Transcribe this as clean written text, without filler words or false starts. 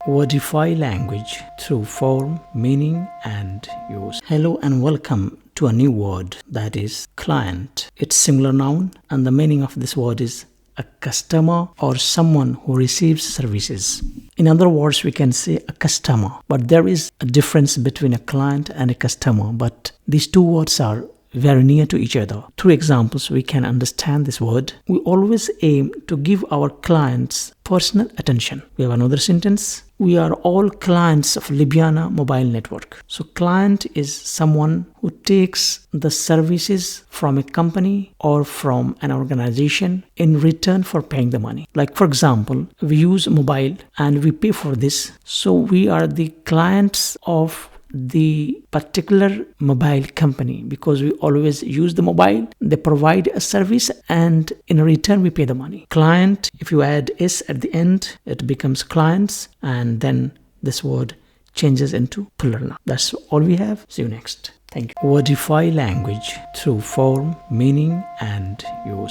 Wordify language through form, meaning, and use. Hello and welcome to a new word, that is client. It's singular noun, and the meaning of this word is a customer or someone who receives services. In other words, we can say a customer, but there is a difference between a client and a customer, but these two words are very near to each other. Through examples, we can understand this word. We always aim to give our clients personal attention. We have another sentence. We are all clients of Libyana mobile network. So client is someone who takes the services from a company or from an organization in return for paying the money. Like for example, we use mobile and we pay for this. So we are the clients of the particular mobile company because we always use the mobile. They provide a service and in return we pay the money. Client, if you add s at the end, it becomes clients, and then this word changes into plural noun. That's all we have. See you next. Thank you. Wordify language through form, meaning, and use.